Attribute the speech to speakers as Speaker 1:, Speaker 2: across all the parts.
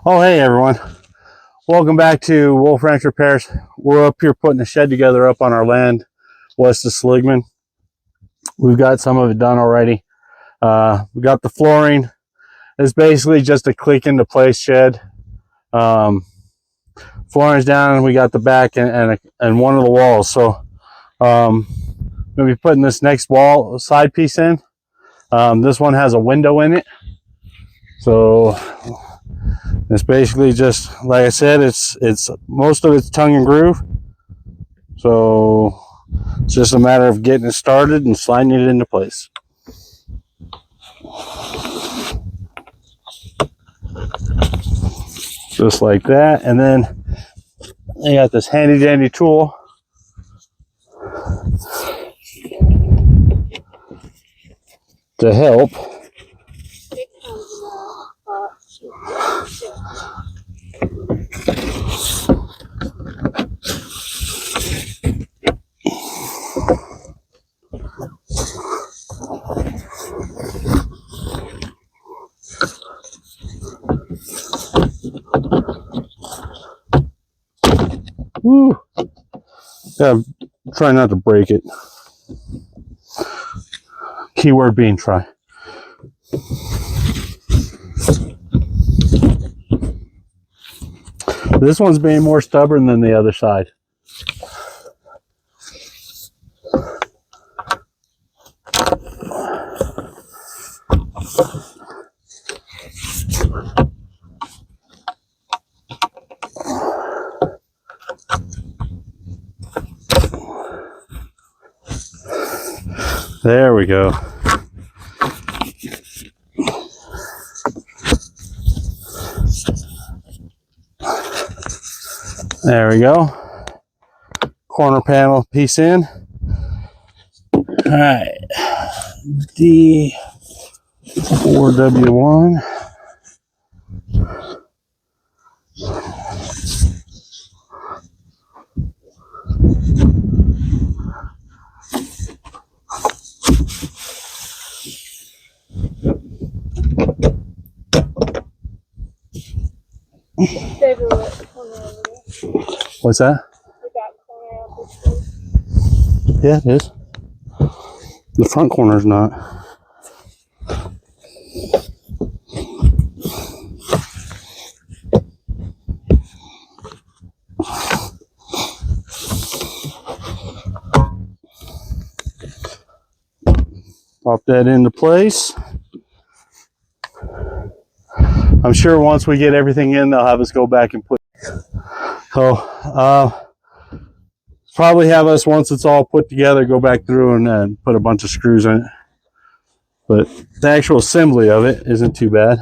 Speaker 1: Oh, hey everyone. Welcome back to Wolf Ranch Repairs. We're up here putting a shed together up on our land west of Seligman. We've got some of it done already. We got the flooring. It's basically just a click into place shed. Flooring's down and we got the back and one of the walls. So I'm going to be putting this next wall side piece in. This one has a window in it. So it's basically just, like I said, it's most of it's tongue and groove. So it's just a matter of getting it started and sliding it into place. Just like that. And then I got this handy dandy tool. To help. Woo. Yeah, try not to break it. Keyword being try. This one's being more stubborn than the other side. There we go. There we go. Corner panel piece in. All right. D4W1. What's that? Yeah, it is. The front corner's not. Pop that into place. I'm sure once we get everything in, they'll have us go back and put. So, probably have us, once it's all put together, go back through and put a bunch of screws in it. But the actual assembly of it isn't too bad.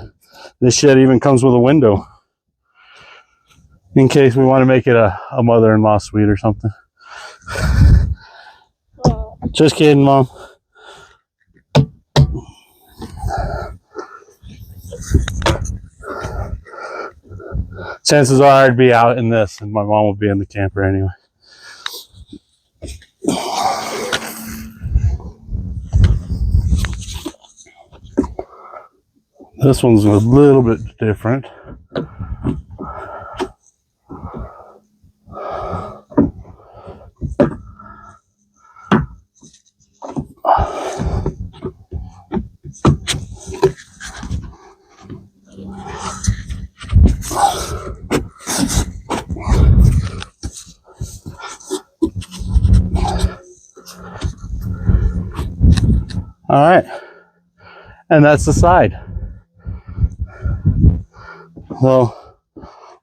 Speaker 1: This shed even comes with a window in case we want to make it a mother-in-law suite or something. Just kidding, Mom. Chances are I'd be out in this and my mom would be in the camper anyway. This one's a little bit different. All right, and that's the side. So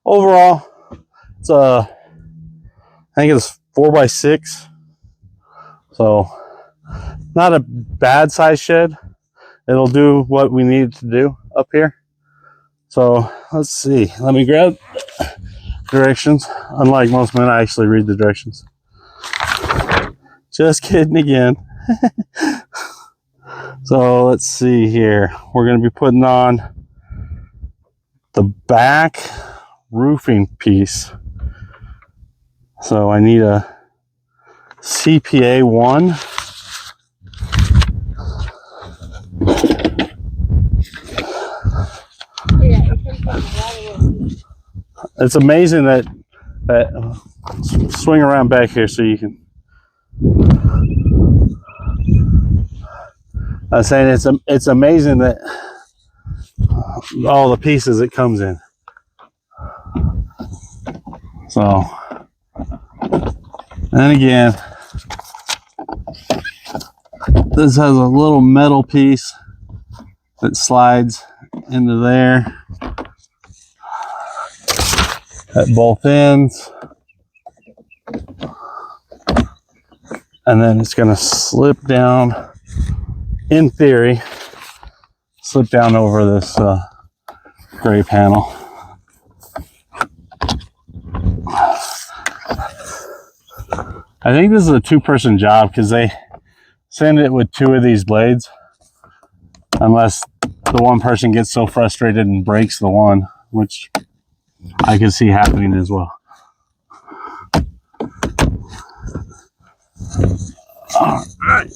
Speaker 1: overall, it's I think it's 4x6. So not a bad size shed. It'll do what we need to do up here. So let's see. Let me grab directions. Unlike most men, I actually read the directions. Just kidding again. So let's see here. We're going to be putting on the back roofing piece. So I need a CPA 1.
Speaker 2: Yeah, it comes
Speaker 1: It's amazing that swing around back here so you can. I was saying it's amazing that all the pieces it comes in. So, and again, this has a little metal piece that slides into there at both ends, and then it's going to slip down, in theory, slip down over this gray panel. I think this is a two-person job because they send it with two of these blades, unless the one person gets so frustrated and breaks the one, which I can see happening as well. All right.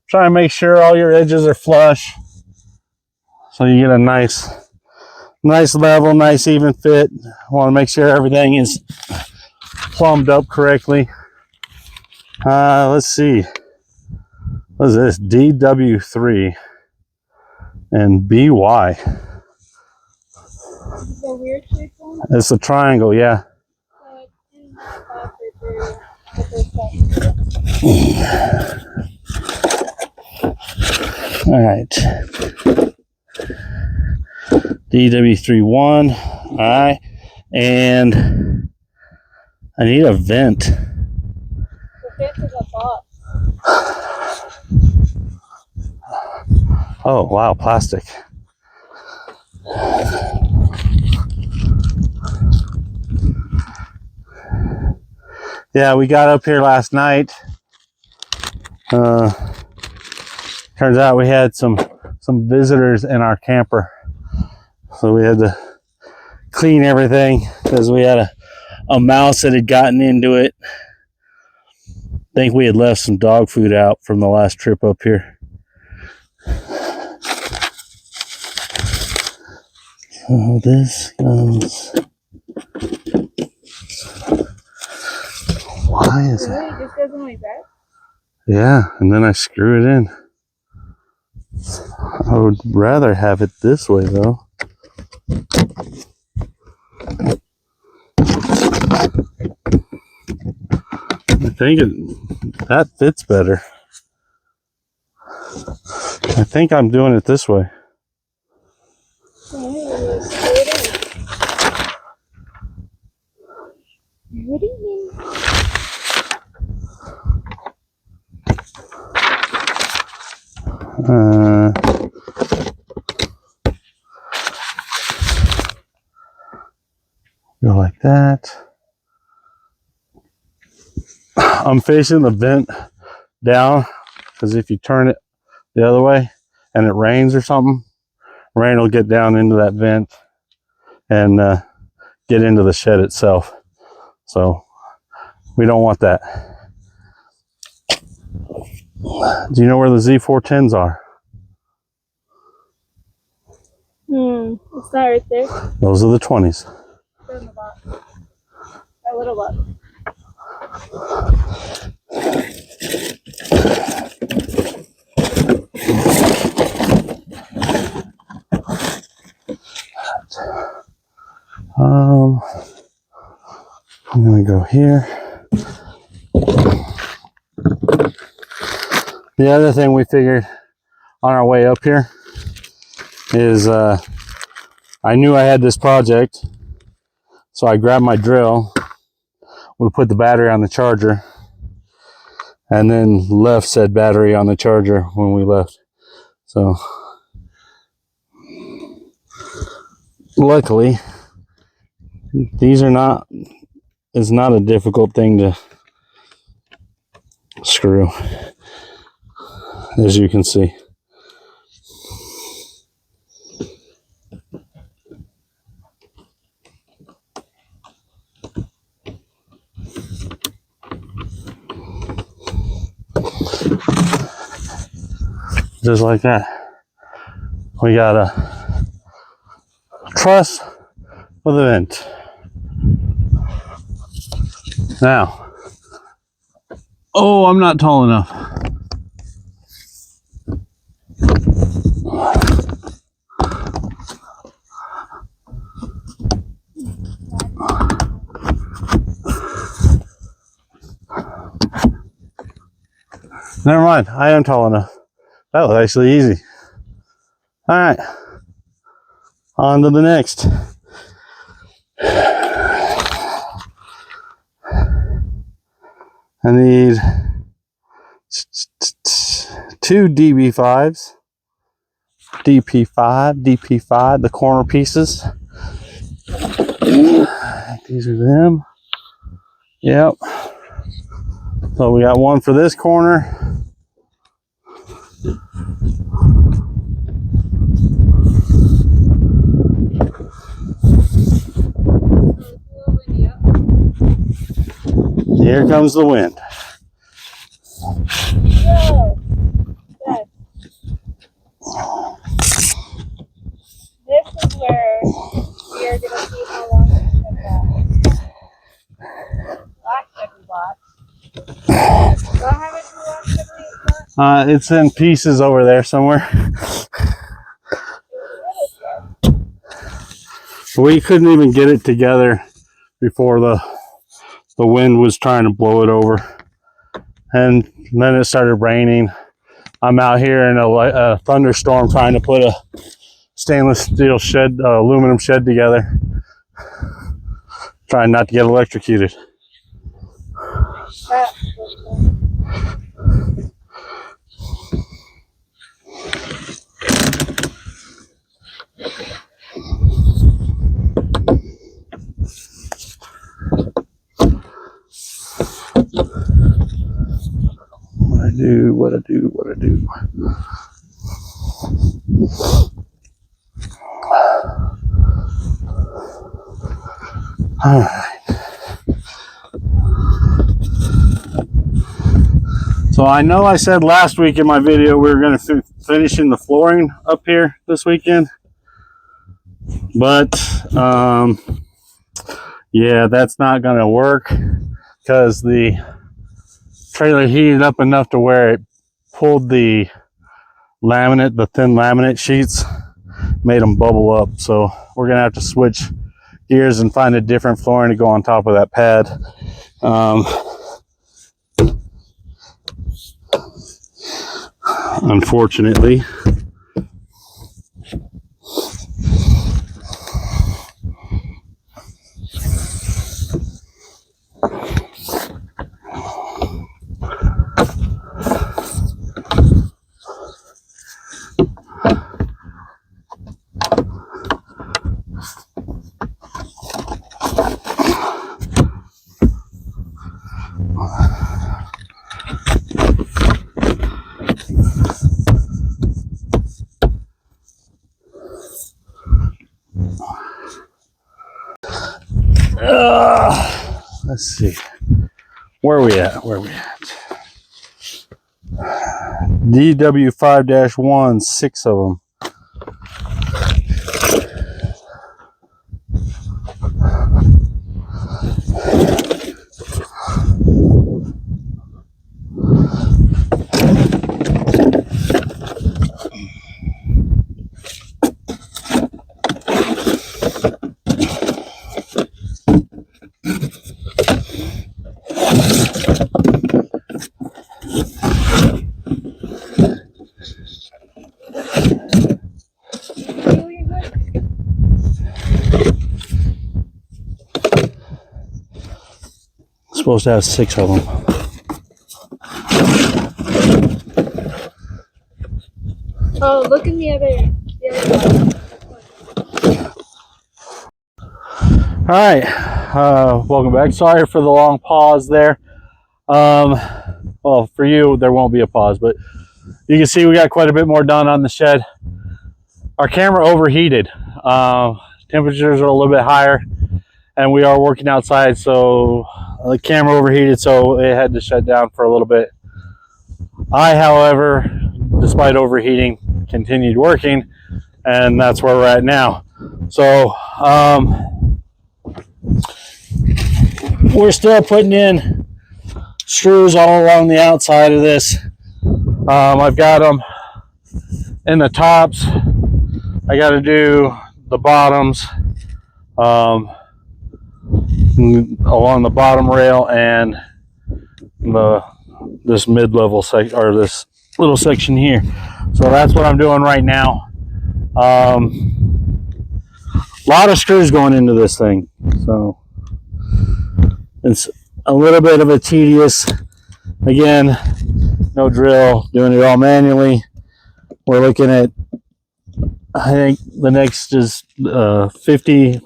Speaker 1: Try and make sure all your edges are flush so you get a nice level, nice even fit. Want to make sure everything is plumbed up correctly. Let's see. What is this? DW3 and BY.
Speaker 2: The weird shaped one?
Speaker 1: It's a triangle, yeah. All right. DW31. All right. And I need a vent.
Speaker 2: The vent is a box.
Speaker 1: Oh, wow, plastic. Yeah, we got up here last night. Turns out we had some visitors in our camper. So we had to clean everything because we had a mouse that had gotten into it. I think we had left some dog food out from the last trip up here. So this goes. Why is
Speaker 2: Really?
Speaker 1: it?
Speaker 2: It just goes in like that?
Speaker 1: Yeah, and then I screw it in. I would rather have it this way though. I think that fits better. I think I'm doing it this way.
Speaker 2: What do you mean?
Speaker 1: Go like that. I'm facing the vent down because if you turn it the other way and it rains or something, rain will get down into that vent and get into the shed itself. So we don't want that. Do you know where the Z410s are?
Speaker 2: It's not right there.
Speaker 1: Those are the 20s.
Speaker 2: They're in the box. That little box.
Speaker 1: I'm gonna go here. The other thing we figured on our way up here is I knew I had this project, so I grabbed my drill. We put the battery on the charger and then left said battery on the charger when we left. So luckily these are not, it's not a difficult thing to screw, as you can see. Just like that. We got a truss with a vent. Now, oh, I'm not tall enough. Never mind, I am tall enough. That was actually easy. All right, on to the next. I need 2 DB5s, DP5, the corner pieces. These are them. Yep. So we got one for this corner. Here comes the wind.
Speaker 2: Whoa. Good. This is where we are going to see how long we can last. Last every watch. What haven't you watched every watch?
Speaker 1: It's in pieces over there somewhere. We couldn't even get it together before the wind was trying to blow it over. And then it started raining. I'm out here in a thunderstorm trying to put a stainless steel shed, aluminum shed together. Trying not to get electrocuted. What I do. All right. So I know I said last week in my video we were going to finishing the flooring up here this weekend, but yeah, that's not going to work because the trailer heated up enough to where it pulled the laminate, the thin laminate sheets, made them bubble up. So we're gonna have to switch gears and find a different flooring to go on top of that pad. Unfortunately. Let's see. Where are we at? DW5-1, 6 of them. Supposed to have 6 of them.
Speaker 2: Oh, look in the other one.
Speaker 1: All right, welcome back. Sorry for the long pause there. Well, for you, there won't be a pause, but you can see we got quite a bit more done on the shed. Our camera overheated. Temperatures are a little bit higher, and we are working outside, so the camera overheated, so it had to shut down for a little bit. I, however, despite overheating, continued working and that's where we're at now. So we're still putting in screws all along the outside of this. I've got them in the tops. I got to do the bottoms along the bottom rail and this mid-level section, or this little section here. So that's what I'm doing right now. A lot of screws going into this thing, so it's a little bit of a tedious. Again, no drill, doing it all manually. We're looking at, I think the next is 50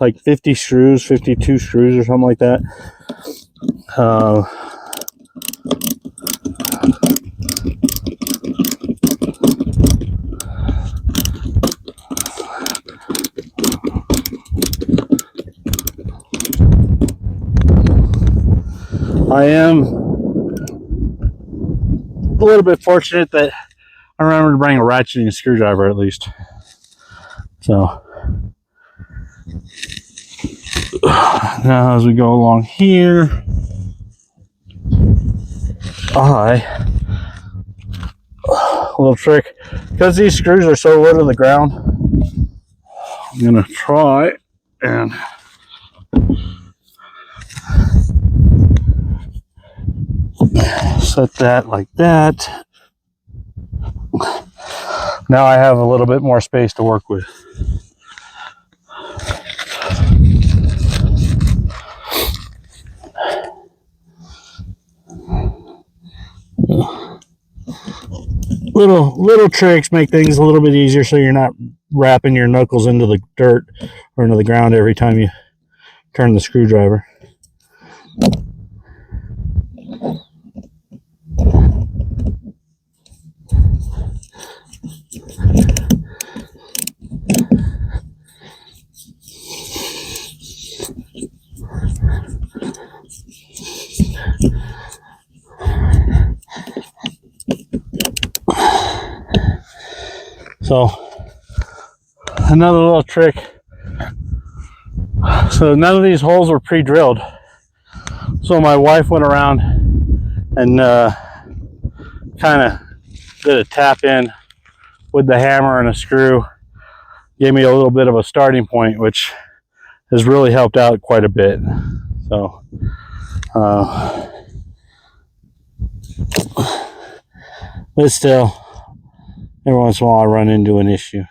Speaker 1: screws, 52 screws or something like that. I am a little bit fortunate that I remember to bring a ratcheting screwdriver at least. So now as we go along here, a little trick, because these screws are so low to the ground, I'm gonna try and set that like that. Now I have a little bit more space to work with. Little tricks make things a little bit easier, so you're not wrapping your knuckles into the dirt or into the ground every time you turn the screwdriver. So another little trick. So none of these holes were pre-drilled. So my wife went around and kind of did a tap in with the hammer and a screw. Gave me a little bit of a starting point, which has really helped out quite a bit. So but still, every once in a while I run into an issue.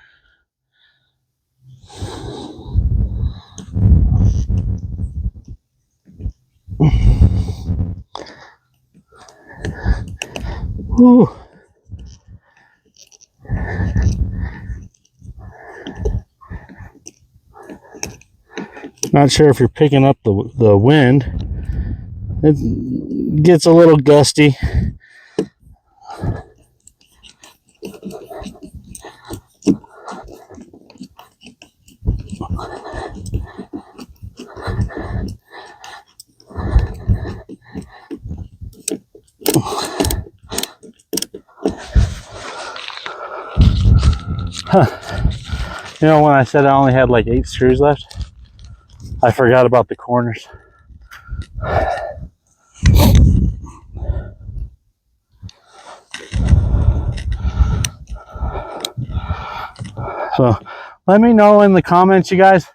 Speaker 1: Whew. Not sure if you're picking up the wind. It gets a little gusty. You know, when I said I only had like 8 screws left, I forgot about the corners. So let me know in the comments, you guys.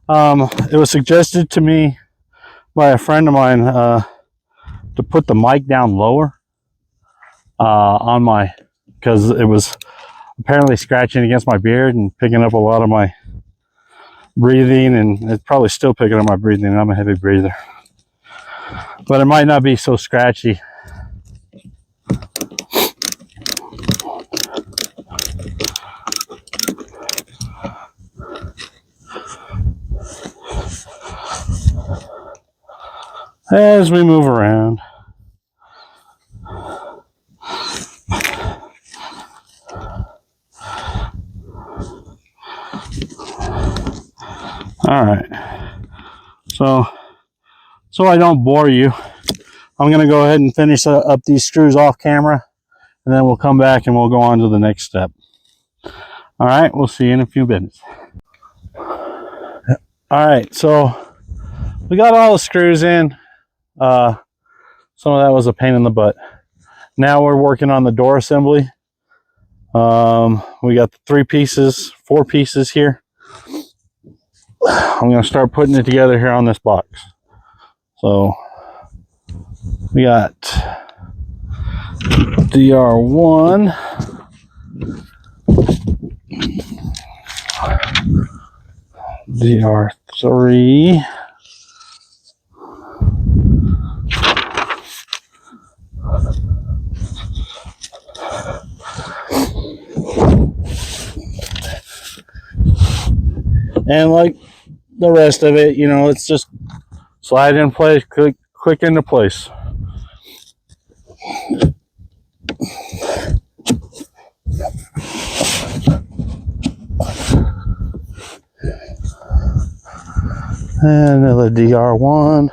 Speaker 1: It was suggested to me by a friend of mine to put the mic down lower on my, because it was apparently scratching against my beard and picking up a lot of my breathing, and it's probably still picking up my breathing. I'm a heavy breather, but it might not be so scratchy. As we move around. All right, so I don't bore you, I'm going to go ahead and finish up these screws off camera, and then we'll come back and we'll go on to the next step. All All right, we'll see you in a few minutes. All right, so we got all the screws in. Some of that was a pain in the butt. Now we're working on the door assembly. We got the 4 pieces here. I'm going to start putting it together here on this box. So we got DR1, DR3, and like the rest of it, you know, it's just slide in place, click into place. And another DR1.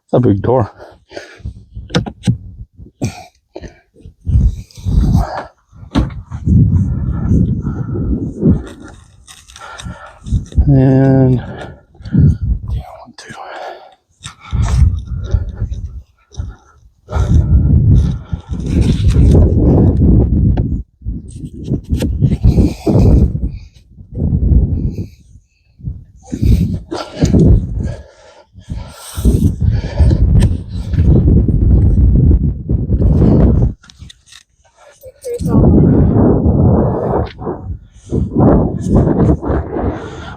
Speaker 1: It's a big door. And yeah, 1, 2.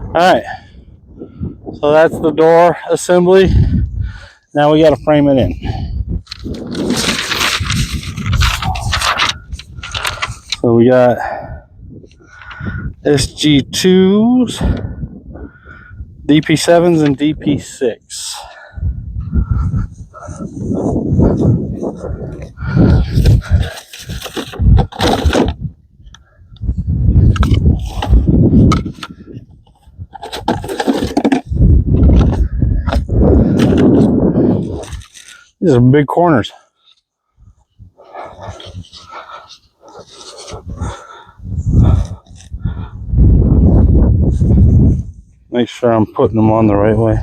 Speaker 1: All right, so that's the door assembly. Now we got to frame it in. So we got SG2s, DP7s, and DP6. These are big corners. Make sure I'm putting them on the right way.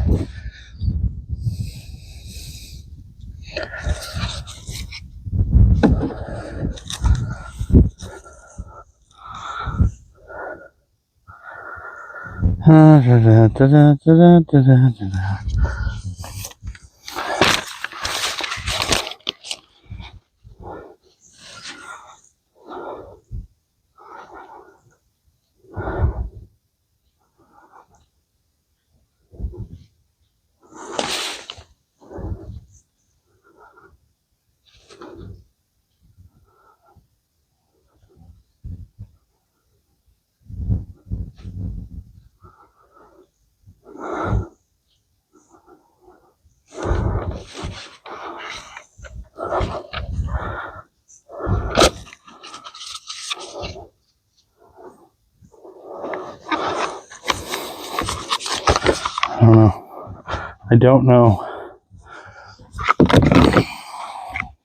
Speaker 1: I don't know.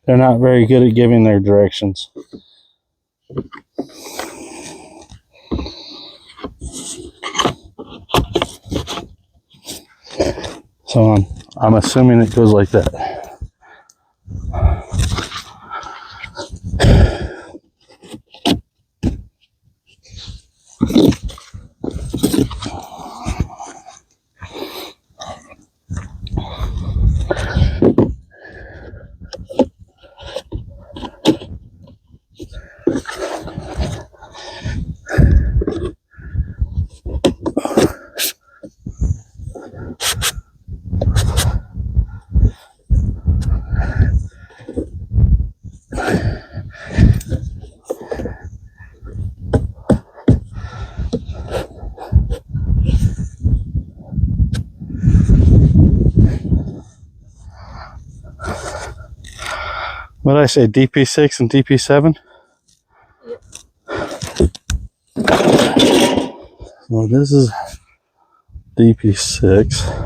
Speaker 1: They're not very good at giving their directions. So I'm assuming it goes like that. What did I say? DP6 and DP7? Well, this is DP6.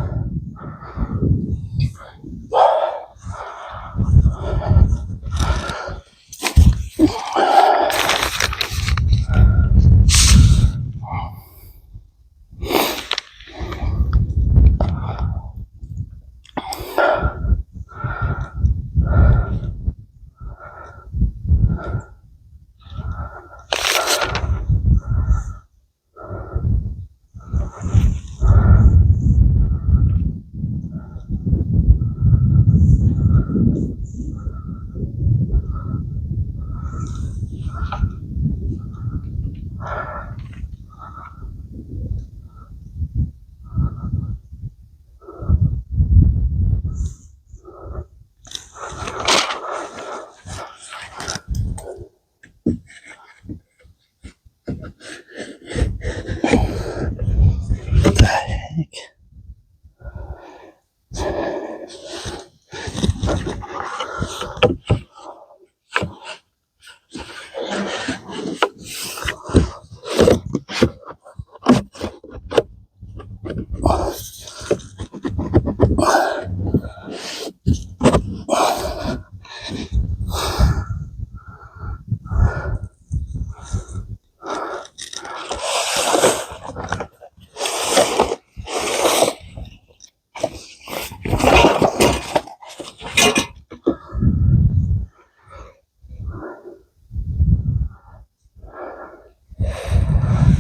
Speaker 1: What the heck?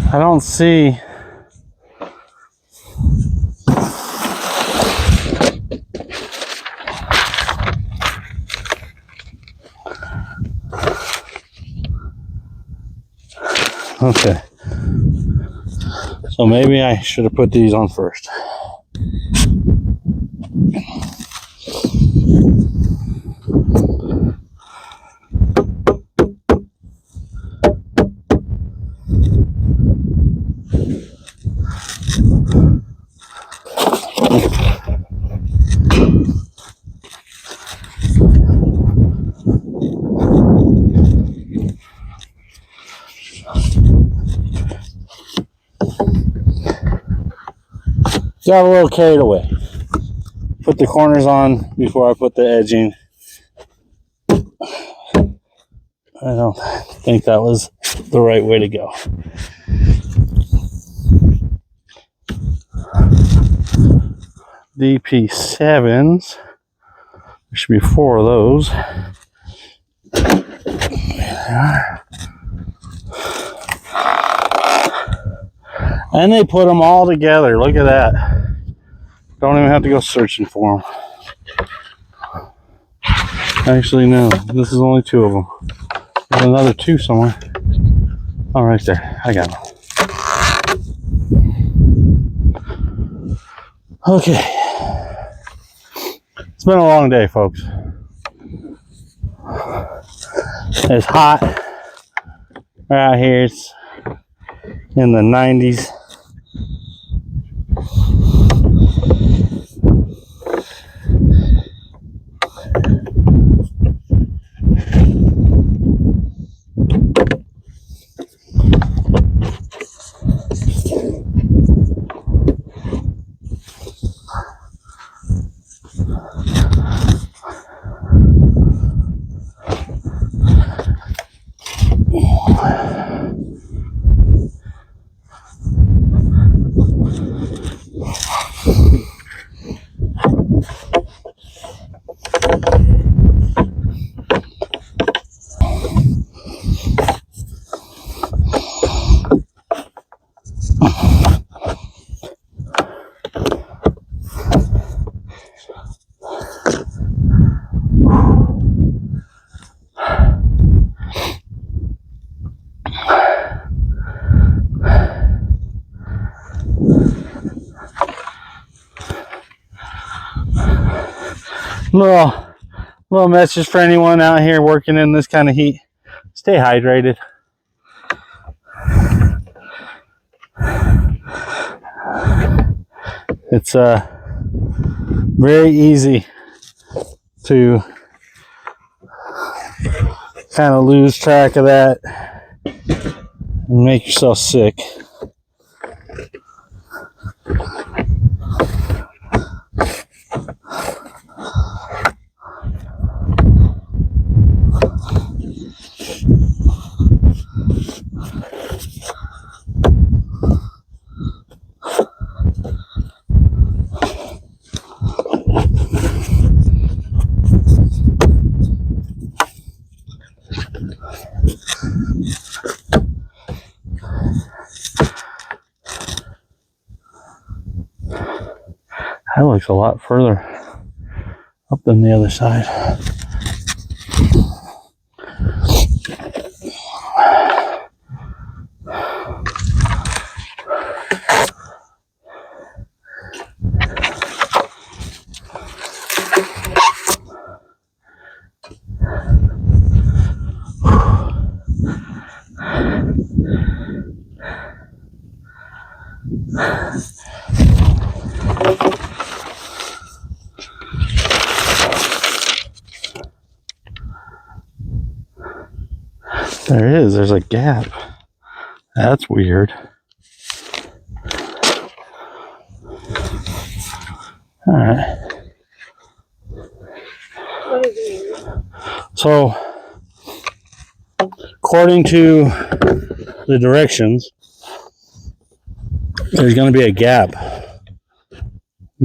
Speaker 1: I don't see. Okay. So maybe I should have put these on first. Got a little carried away. Put the corners on before I put the edging. I don't think that was the right way to go. DP7s. There should be 4 of those. And they put them all together. Look at that. Don't even have to go searching for them. Actually, no. This is only 2 of them. There's another 2 somewhere. Oh, right there. I got them. Okay. It's been a long day, folks. It's hot. We're out here. It's in the 90s. Little message for anyone out here working in this kind of heat. Stay hydrated. It's very easy to kind of lose track of that and make yourself sick. That looks a lot further up than the other side. There it is. There's a gap. That's weird. All right.
Speaker 2: What is it?
Speaker 1: So, according to the directions, there's going to be a gap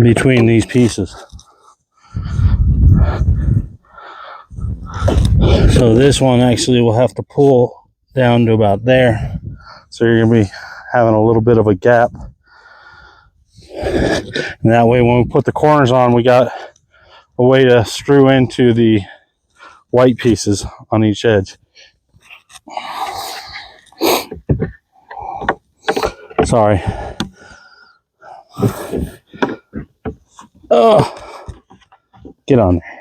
Speaker 1: between these pieces. So this one actually will have to pull down to about there. So you're going to be having a little bit of a gap. And that way when we put the corners on, we got a way to screw into the white pieces on each edge. Sorry. Oh, get on there.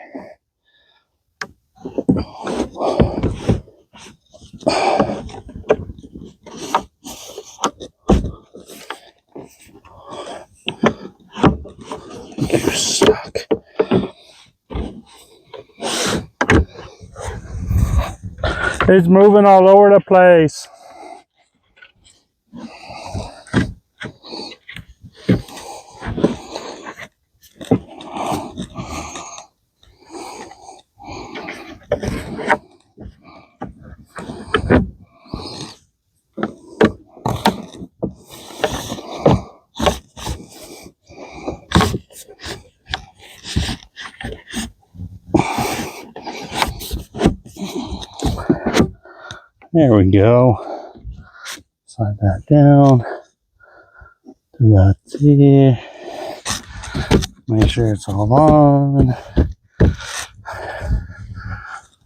Speaker 1: You suck. It's moving all over the place. There we go. Slide that down. Do that there. Make sure it's all on.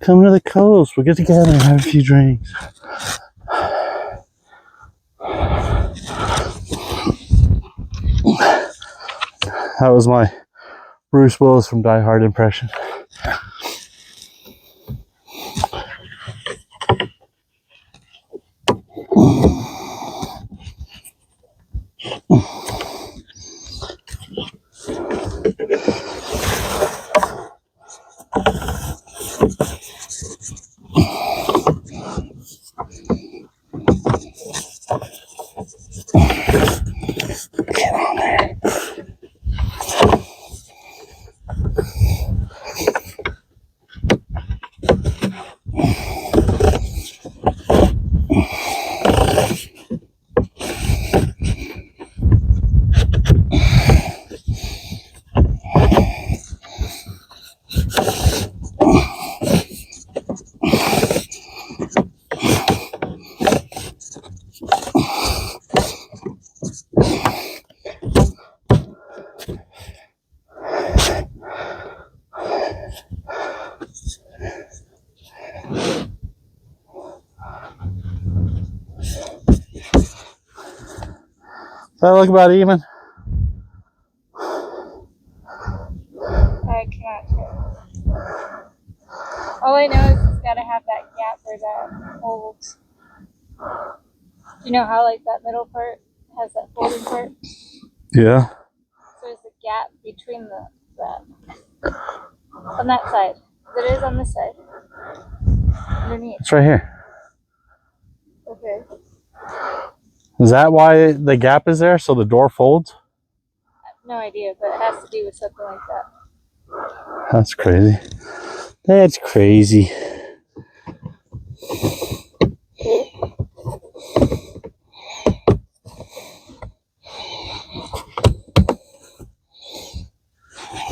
Speaker 1: Come to the coast. We'll get together and have a few drinks. That was my Bruce Willis from Die Hard impression. Get on there. Does that look about even?
Speaker 2: I cannot tell. All I know is it's got to have that gap where that holds. You know how like that middle part has that folding part?
Speaker 1: Yeah.
Speaker 2: So there's a gap between that on that side. It is on this side. Underneath.
Speaker 1: It's right here.
Speaker 2: Okay.
Speaker 1: Is that why the gap is there? So the door folds?
Speaker 2: No idea, but it has to do with something like that.
Speaker 1: That's crazy. That's crazy.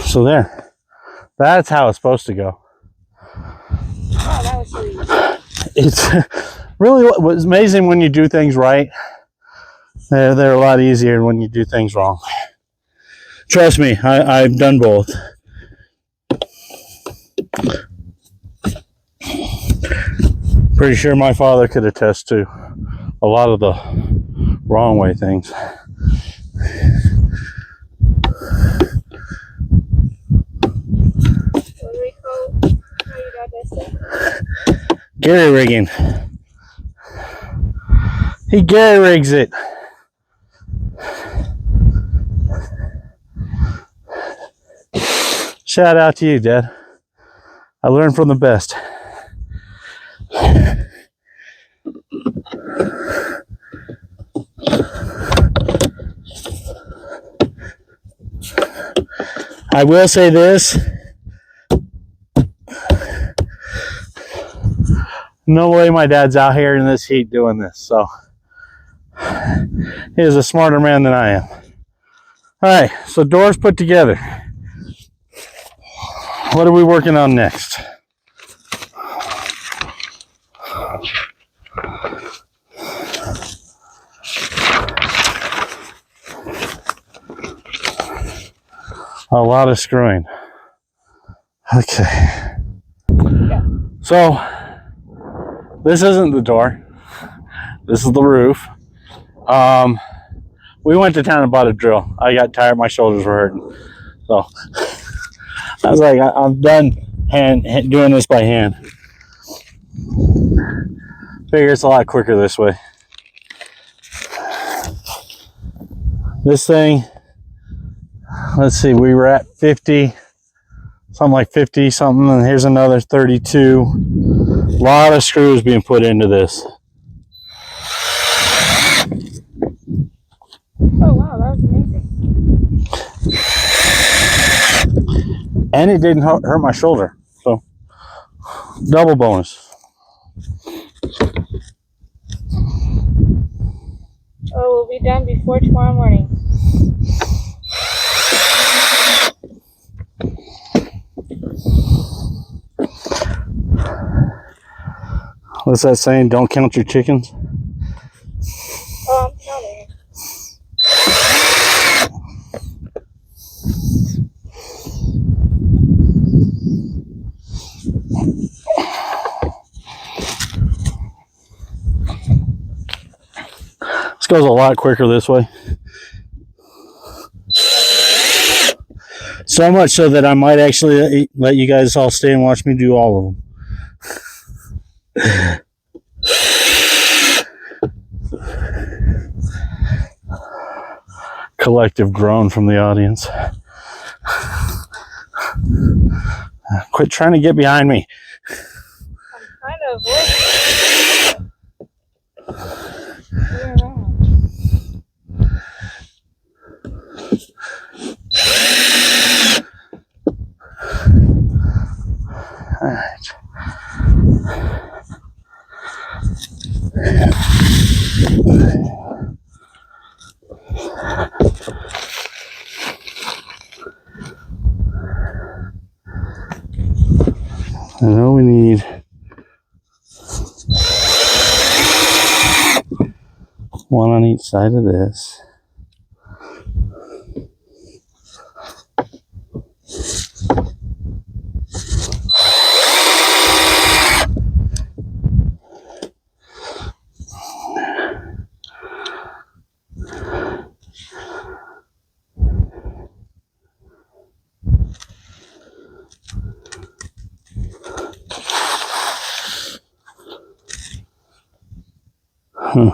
Speaker 1: So there. That's how it's supposed to go.
Speaker 2: Oh, that was so easy.
Speaker 1: It's really what's amazing when you do things right. They're a lot easier when you do things wrong. Trust me, I've done both. Pretty sure my father could attest to a lot of the wrong way things.
Speaker 2: What do we call how you got this thing?
Speaker 1: Gary rigging. He Gary rigs it. Shout out to you, Dad. I learned from the best. I will say this. No way my dad's out here in this heat doing this. So he is a smarter man than I am. All right, so doors put together. What are we working on next? A lot of screwing. Okay. So this isn't the door. This is the roof. We went to town and bought a drill. I got tired. My shoulders were hurting. So I was like, I'm done doing this by hand. Figure it's a lot quicker this way. This thing, let's see, we were at 50, something like 50 something, and here's another 32. A lot of screws being put into this.
Speaker 2: Oh wow, that was amazing.
Speaker 1: And it didn't hurt my shoulder, so double bonus.
Speaker 2: Oh, we'll be done before tomorrow morning.
Speaker 1: What's that saying? Don't count your chickens?
Speaker 2: Oh, I'm counting.
Speaker 1: This goes a lot quicker this way. So much so that I might actually let you guys all stay and watch me do all of them. Collective groan from the audience. Quit trying to get behind me.
Speaker 2: I'm kind of avoiding. You're around.
Speaker 1: All right. I know we need one on each side of this. Huh.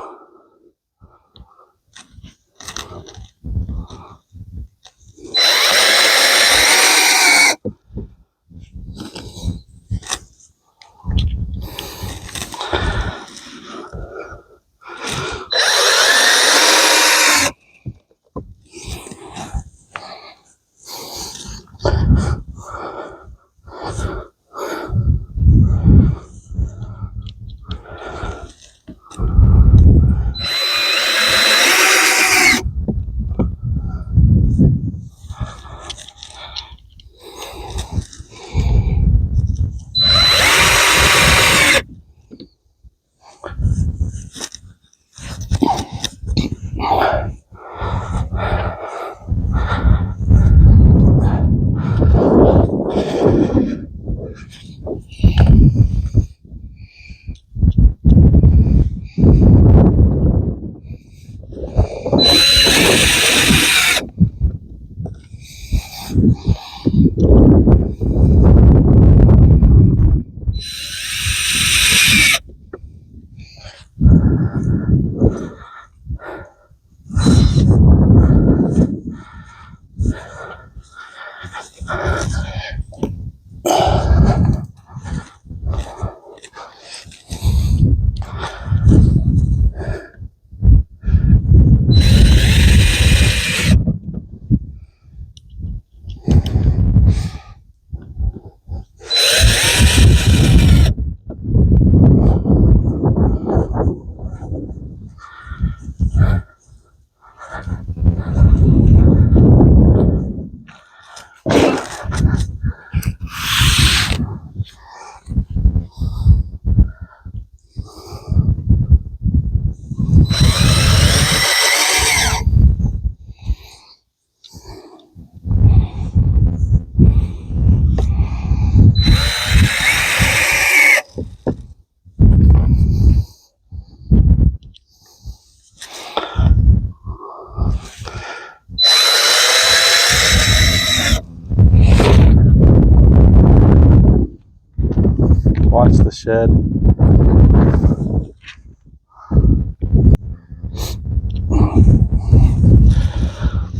Speaker 1: shed.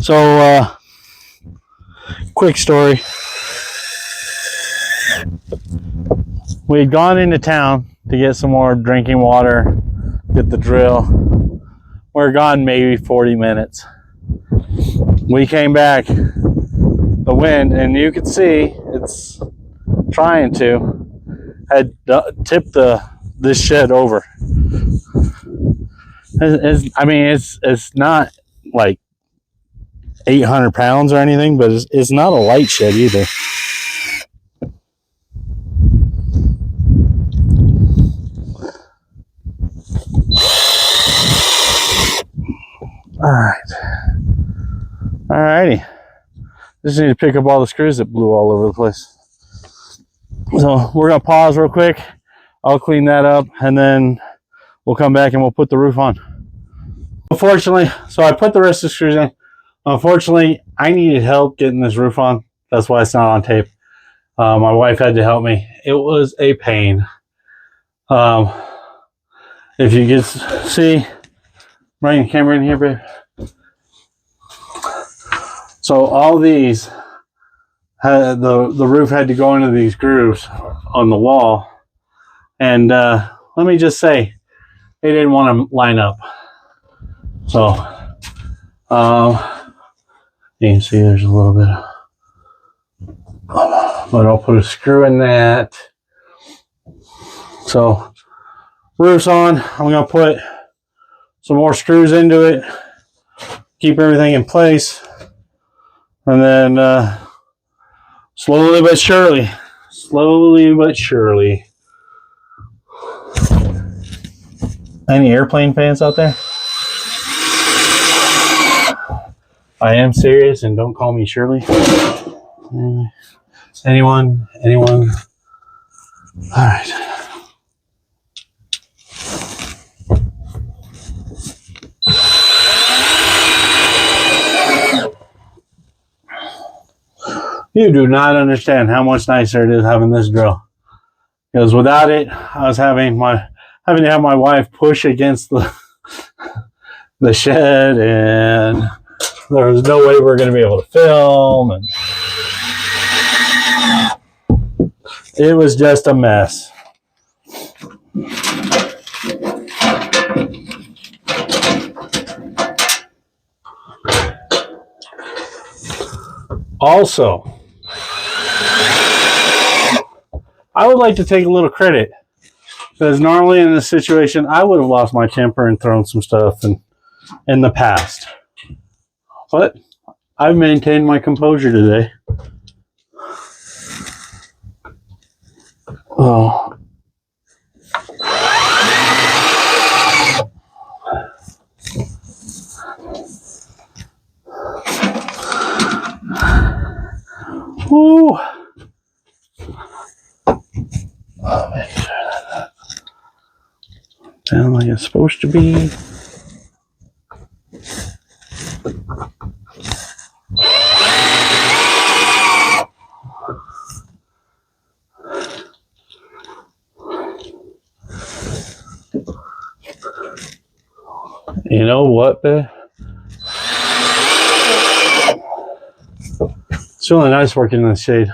Speaker 1: So, quick story. We had gone into town to get some more drinking water, get the drill. We're gone maybe 40 minutes. We came back, the wind, and you could see it's trying to, had tipped this shed over. It's not like 800 pounds or anything, but it's not a light shed either. Alrighty. Just need to pick up all the screws that blew all over the place. So we're gonna pause real quick. I'll clean that up and then we'll come back and we'll put the roof on. Unfortunately, so I put the rest of the screws in. Unfortunately, I needed help getting this roof on. That's why it's not on tape. My wife had to help me. It was a pain. If you can see, bring the camera in here, babe. So all these, the roof had to go into these grooves on the wall. And let me just say, they didn't want to line up. So, you can see there's a little bit of, but I'll put a screw in that. So, roof's on. I'm going to put some more screws into it, keep everything in place. And then slowly but surely, any airplane fans out there? I am serious, and don't call me Shirley. Anyone? All right. You do not understand how much nicer it is having this drill. Because without it, I was having to have my wife push against the shed, and there was no way we were going to be able to film, and it was just a mess. Also, I would like to take a little credit, because normally in this situation, I would have lost my temper and thrown some stuff in the past. But I've maintained my composure today. Oh. Woo. Oh, make sure that's down like it's supposed to be. You know what, babe? It's really nice working in the shade.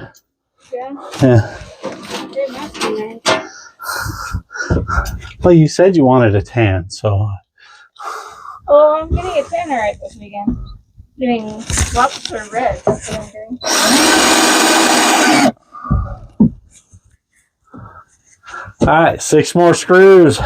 Speaker 2: Yeah?
Speaker 1: Yeah.
Speaker 2: It must be nice.
Speaker 1: Well, you said you wanted a tan, so.
Speaker 2: Oh, I'm getting a tanner right this weekend. Getting lobster red. That's what I'm doing.
Speaker 1: All right, 6 more screws.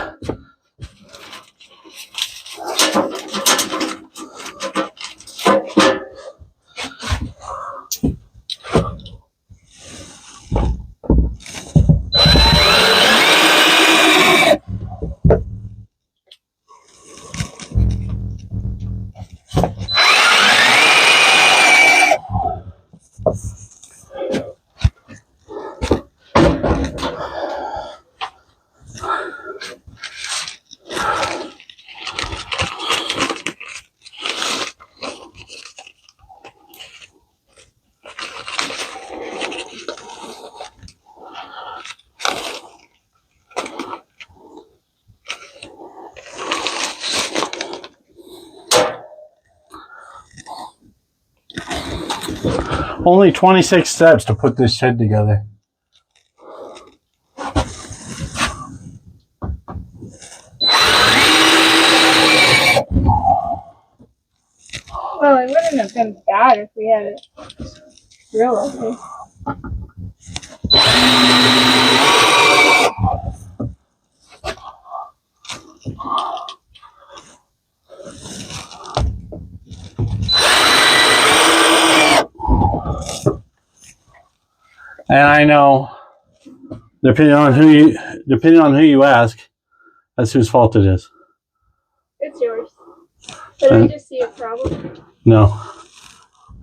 Speaker 1: Only 26 steps to put this shed together.
Speaker 2: Well, it wouldn't have been bad if we had it real okay.
Speaker 1: And I know, depending on who you ask, that's whose fault it is.
Speaker 2: It's yours. Did I just see a problem?
Speaker 1: No.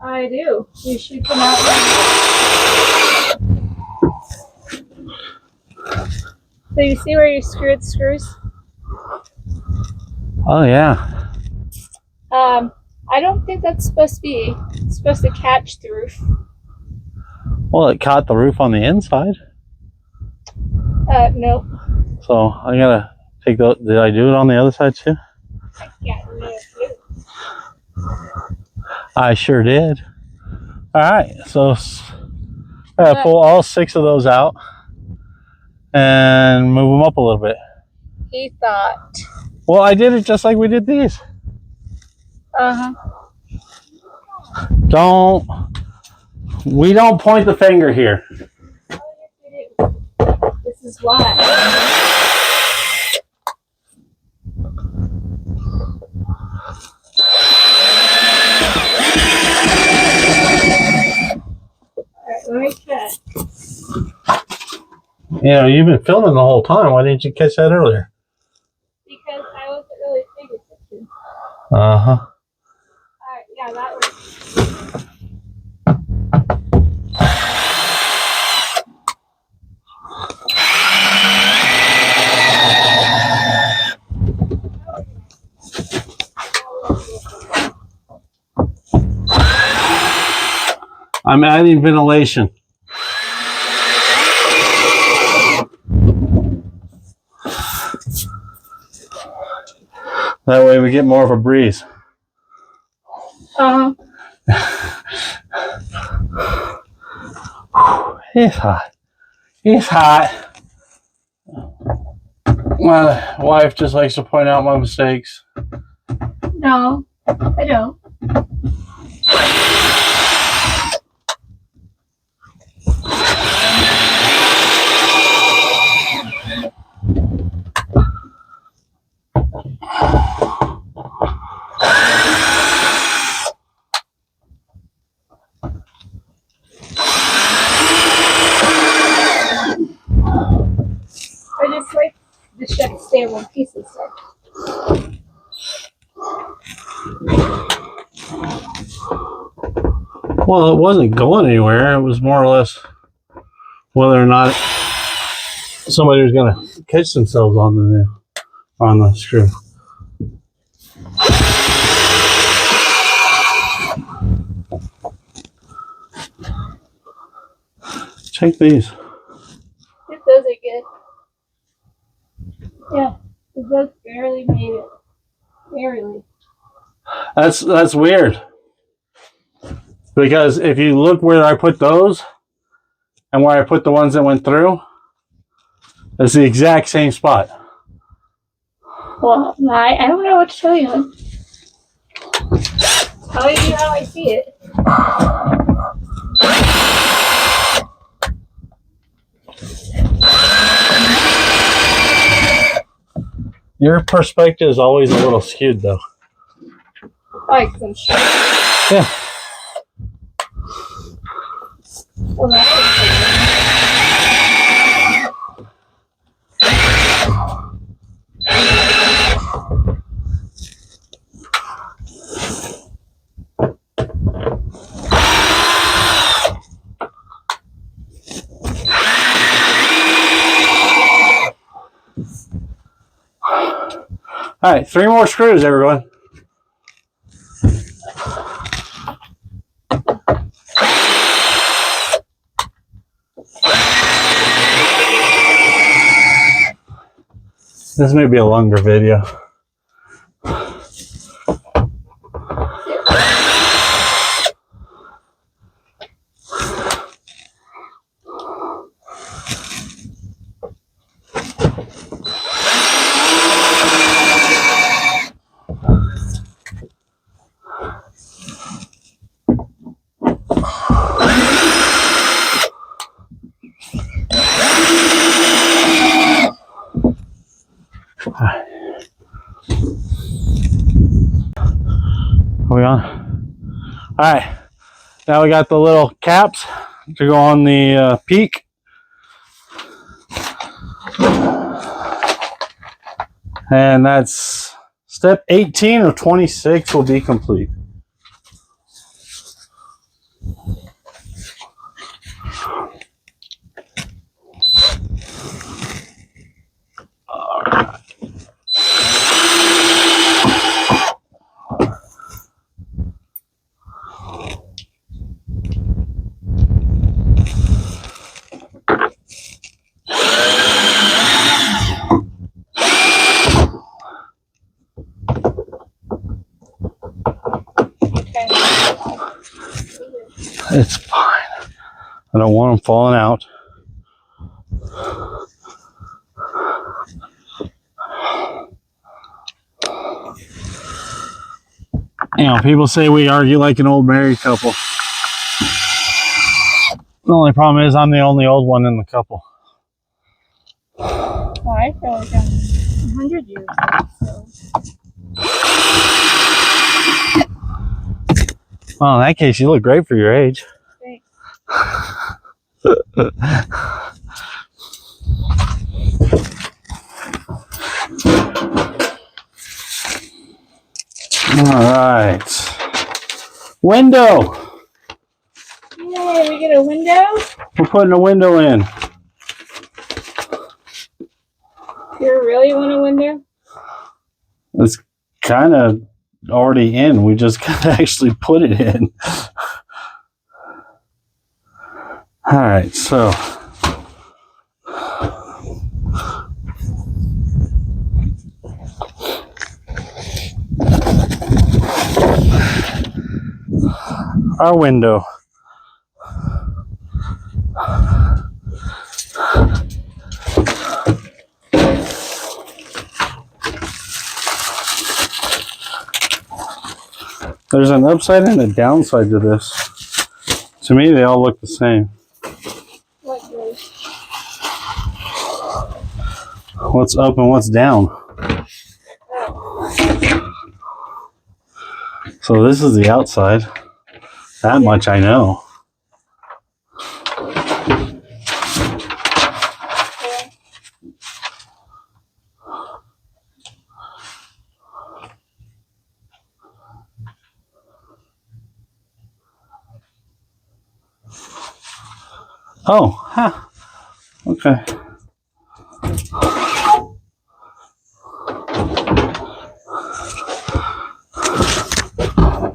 Speaker 2: I do. You should come out. So you see where you screwed screws?
Speaker 1: Oh yeah.
Speaker 2: I don't think that's supposed to be. It's supposed to catch the roof.
Speaker 1: Well, it caught the roof on the inside.
Speaker 2: Nope.
Speaker 1: So I gotta take the. Did I do it on the other side too?
Speaker 2: Yeah, no.
Speaker 1: I sure did. All right, so I gotta pull all 6 of those out and move them up a little bit.
Speaker 2: He thought.
Speaker 1: Well, I did it just like we did these. We don't point the finger here.
Speaker 2: This is why. Alright, let me check.
Speaker 1: You know, you've been filming the whole time. Why didn't you catch that earlier?
Speaker 2: Because I wasn't really paying attention.
Speaker 1: Uh-huh.
Speaker 2: Alright, yeah, that works.
Speaker 1: I'm adding ventilation. That way we get more of a breeze. It's hot. It's hot. My wife just likes to point out my mistakes.
Speaker 2: No, I don't. I just like the shed to stay in one piece and stuff.
Speaker 1: Well, it wasn't going anywhere. It was more or less whether or not somebody was going to catch themselves on the screw. Check these.
Speaker 2: If those are good. Yeah, those barely made it. Barely.
Speaker 1: That's weird. Because if you look where I put those and where I put the ones that went through, it's the exact same spot.
Speaker 2: Well, I don't know what to tell you. Telling you how I see it.
Speaker 1: Your perspective is always a little skewed, though.
Speaker 2: Like some shit.
Speaker 1: Yeah.
Speaker 2: Well, that's
Speaker 1: All right, 3 more screws, everyone. This may be a longer video. Are we on? All right. Now we got the little caps to go on the peak. And that's step 18 of 26 will be complete. It's fine. I don't want them falling out. You know, people say we argue like an old married couple. The only problem is I'm the only old one in the couple.
Speaker 2: Well, I feel like I'm 100 years old, so.
Speaker 1: Well, in that case, you look great for your age.
Speaker 2: Thanks.
Speaker 1: All right. Window.
Speaker 2: Yay, we get a window?
Speaker 1: We're putting a window in.
Speaker 2: You really want a window?
Speaker 1: It's kind of already in. We just gotta actually put it in. All right, so our window. There's an upside and a downside to this. To me, they all look the same.
Speaker 2: What goes?
Speaker 1: What's up and what's down? So this is the outside. That much I know. Oh, huh. Okay.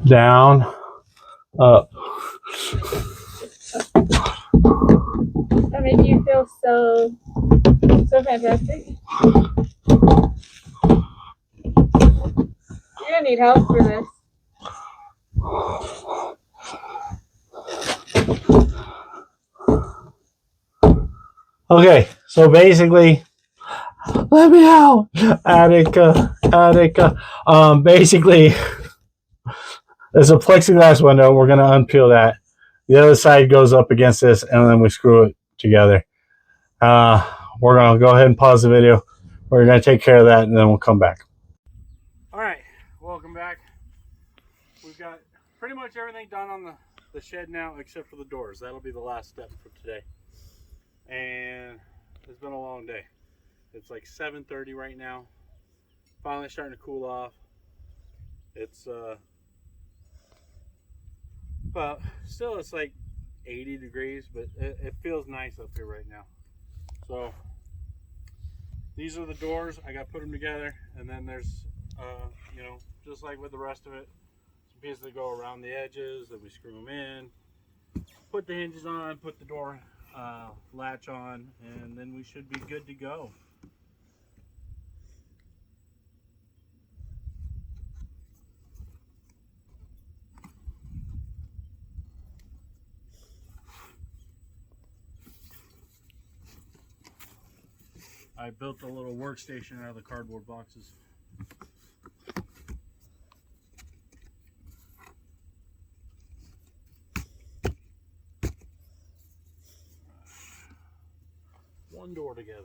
Speaker 1: Down, up.
Speaker 2: That made you feel so fantastic. You're gonna need help for this.
Speaker 1: Okay, so basically, let me out, Attica. Basically, there's a plexiglass window. We're gonna unpeel that. The other side goes up against this, and then we screw it together. We're gonna go ahead and pause the video. We're gonna take care of that, and then we'll come back. All right, welcome back. We've got pretty much everything done on the shed now, except for the doors. That'll be the last step for today. And it's been a long day. It's like 7:30 right now. Finally starting to cool off. It's well, still it's like 80 degrees, but it feels nice up here right now. So these are the doors. I got to put them together, and then there's you know, just like with the rest of it, some pieces that go around the edges. Then we screw them in, put the hinges on, put the door latch on, and then we should be good to go. I built a little workstation out of the cardboard boxes. One door together.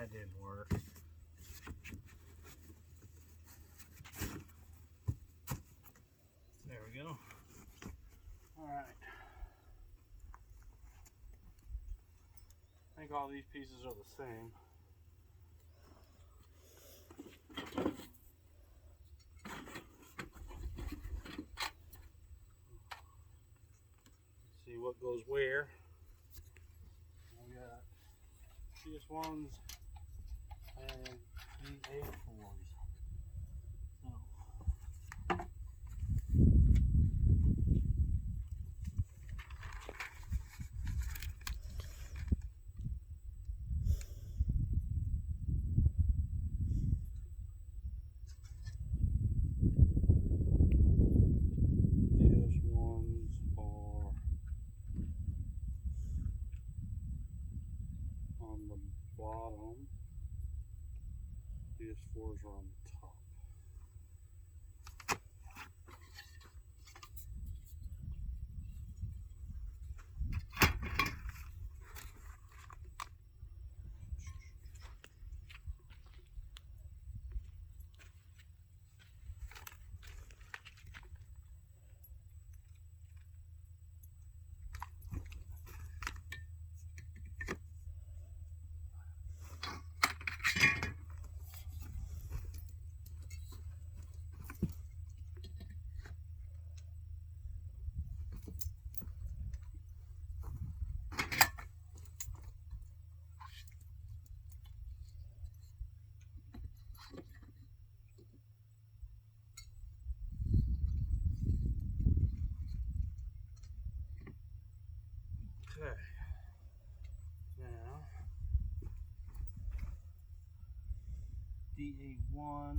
Speaker 1: That didn't work. There we go. All right. I think all these pieces are the same. See what goes where. We got CS1s and DA4s. So. DS1s are on the bottom. DS4s are on the top. Okay. Now, DA1,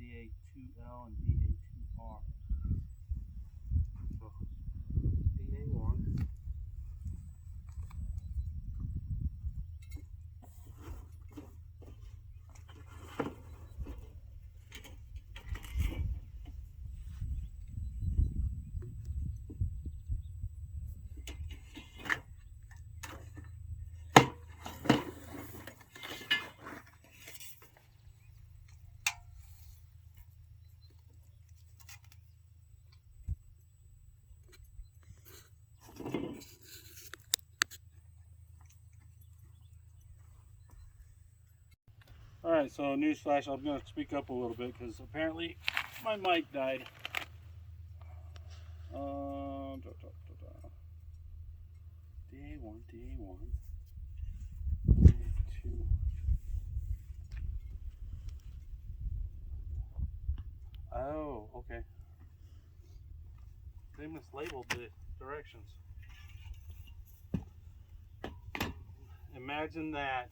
Speaker 1: DA2L, and DA2R. So, DA1. Alright, so newsflash, I'm going to speak up a little bit because apparently my mic died. DA1, DA1, DA2. Oh, okay. They mislabeled the directions. Imagine that.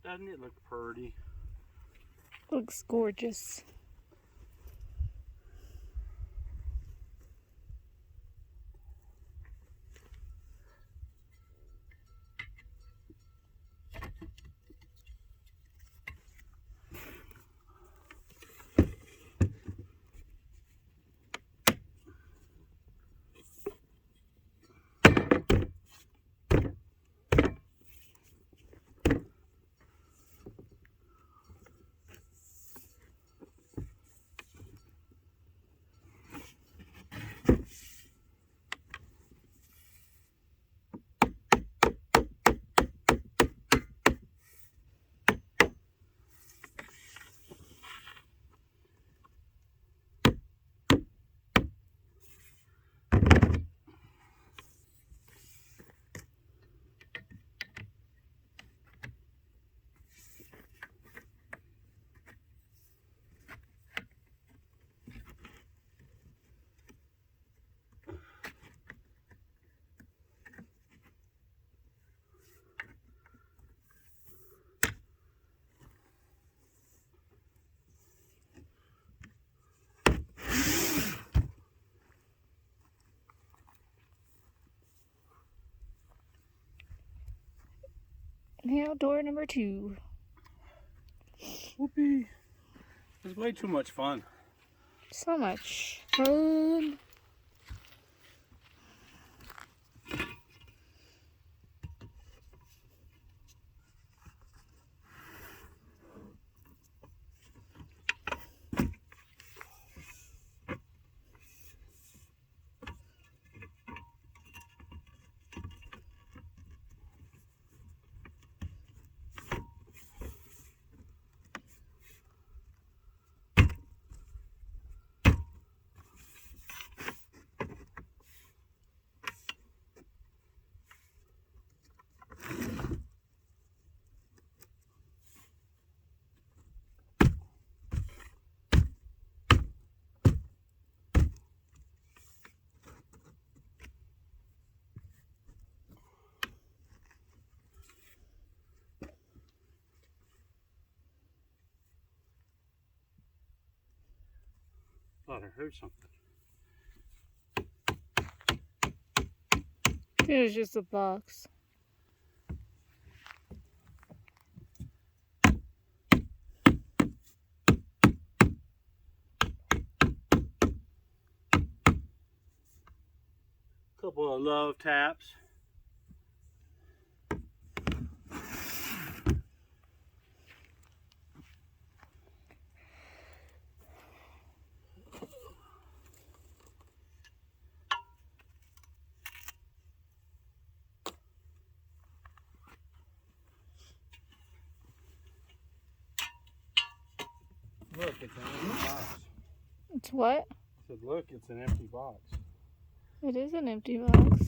Speaker 1: Doesn't it look pretty?
Speaker 2: Looks gorgeous. Now door number 2.
Speaker 1: Whoopee. It's way too much fun.
Speaker 2: So much fun.
Speaker 1: Thought I heard something.
Speaker 2: It was just a box.
Speaker 1: Couple of love taps. Look, it's an empty box.
Speaker 2: It's what?
Speaker 1: I said, look, it's an empty box.
Speaker 2: It is an empty box.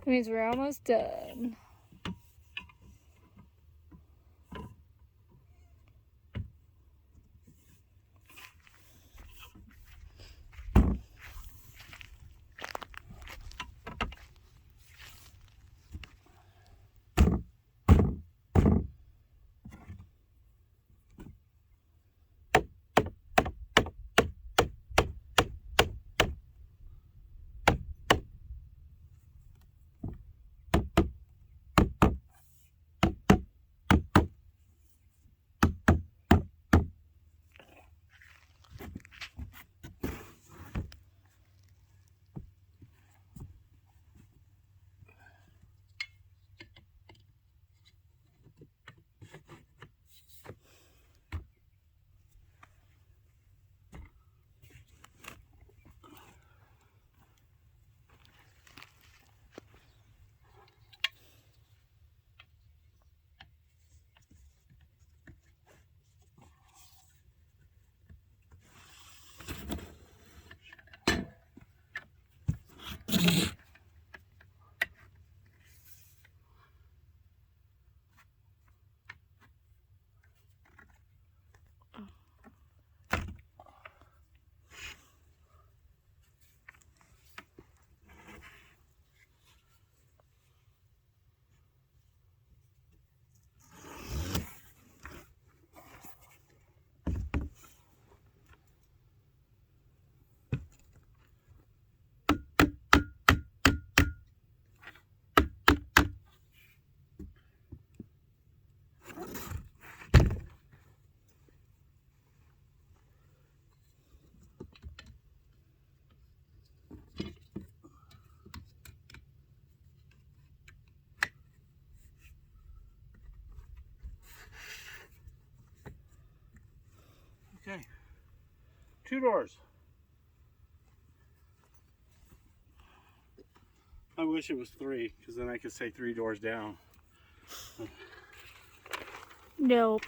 Speaker 2: That means we're almost done.
Speaker 1: 2 doors. I wish it was 3, because then I could say 3 doors down.
Speaker 2: Nope.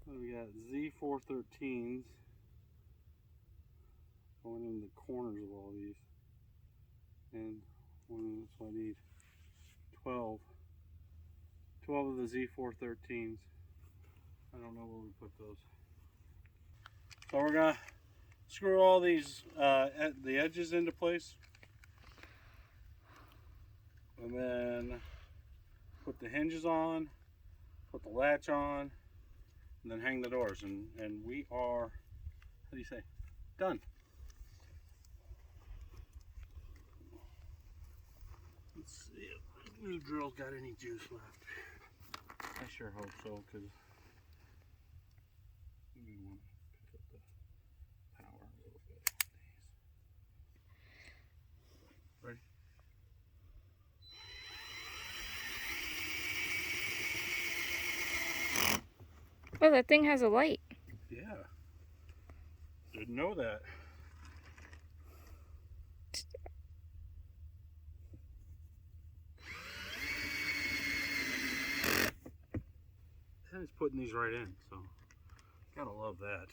Speaker 1: We got Z413s going in the corners of all these. And so I need 12 of the Z413s. I don't know where we put those. So we're gonna screw all these the edges into place, and then put the hinges on, put the latch on, and then hang the doors, and we are, how do you say, done. Let's see if the new drill's got any juice left. I sure hope so, because we want to pick up the power a little bit on these. Ready?
Speaker 2: Oh, that thing has a light.
Speaker 1: Yeah. Didn't know that. And it's putting these right in, so gotta love that.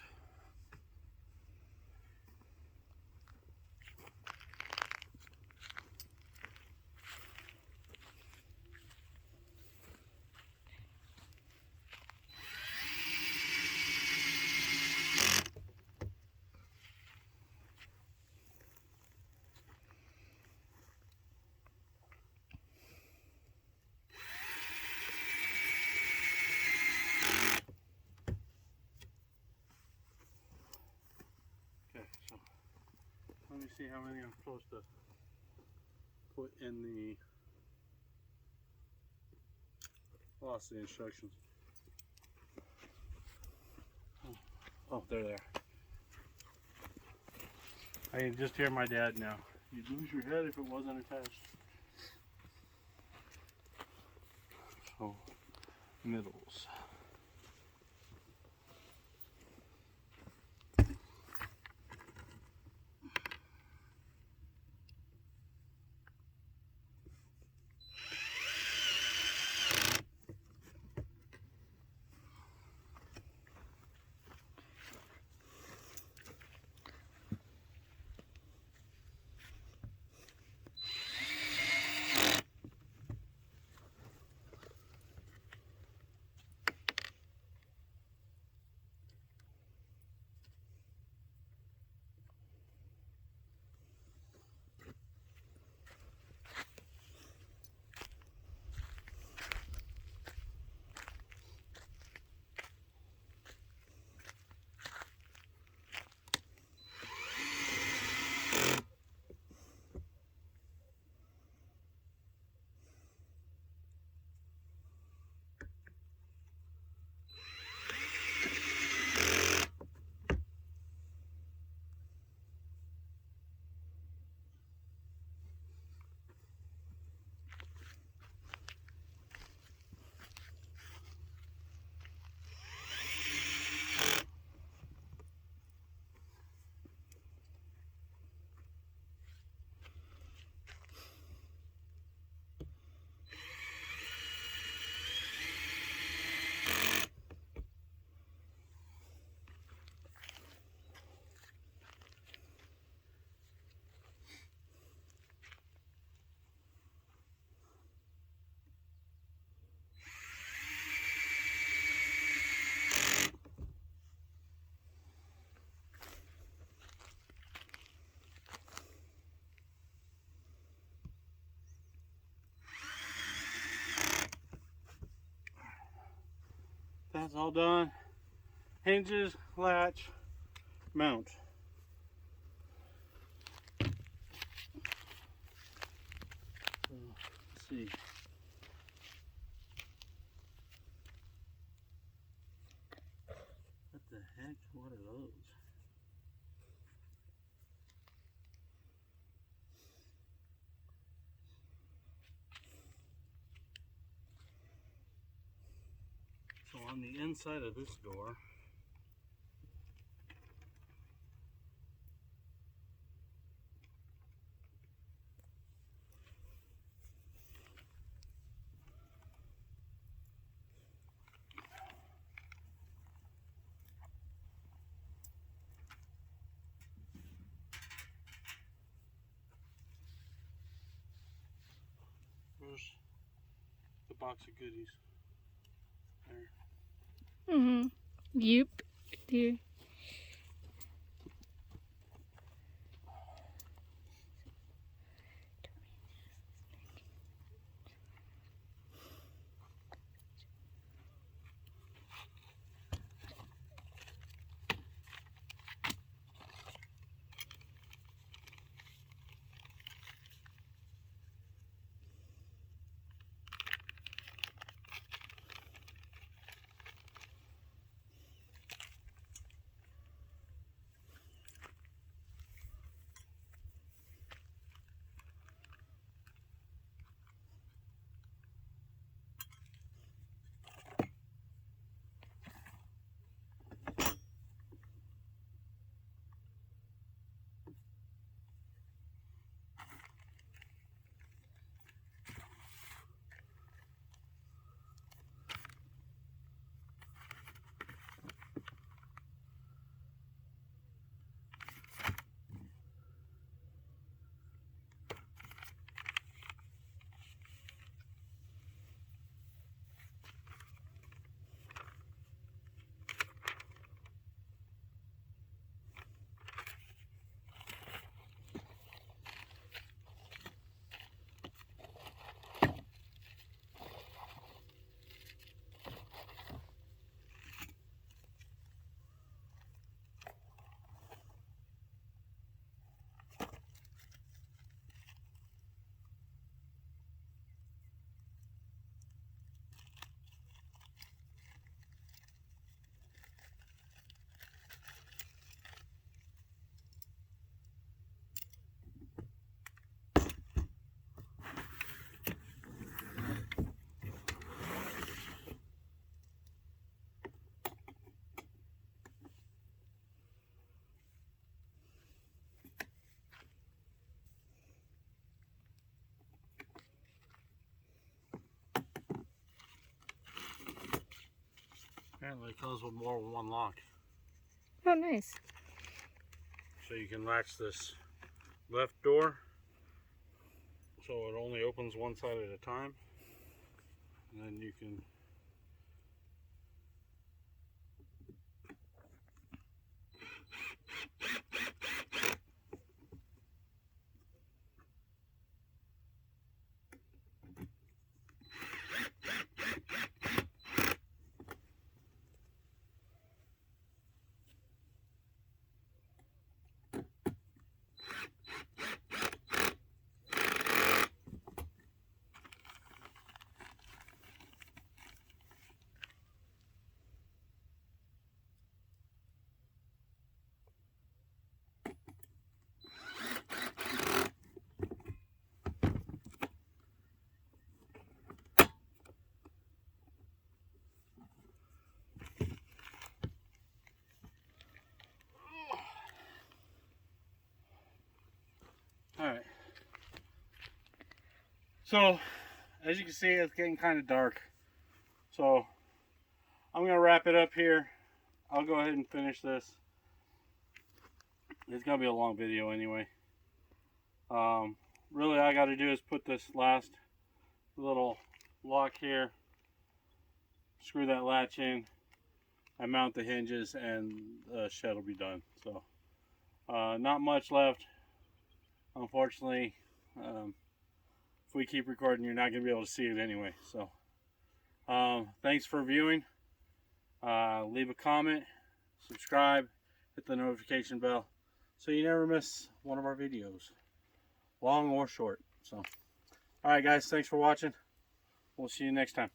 Speaker 1: Okay, so let me see how many I'm supposed to put in the, lost the instructions. Oh, they're there. I can just hear my dad now. You'd lose your head if it wasn't attached. So, middles. That's all done. Hinges, latch, mount. So, let's see. What the heck? What are those? on the inside of this door, there's the box of goodies. There.
Speaker 2: Mm-hmm. Yep. Dear.
Speaker 1: Apparently it comes with more than one lock.
Speaker 2: Oh, nice.
Speaker 1: So you can latch this left door so it only opens one side at a time. And then you can Alright. So, as you can see, it's getting kind of dark. So, I'm going to wrap it up here. I'll go ahead and finish this. It's going to be a long video anyway. Really, all I got to do is put this last little lock here, screw that latch in, and mount the hinges, and the shed will be done. So, not much left. Unfortunately, if we keep recording, you're not going to be able to see it anyway. So, thanks for viewing. Leave a comment, subscribe, hit the notification bell so you never miss one of our videos, long or short. So, alright guys, thanks for watching. We'll see you next time.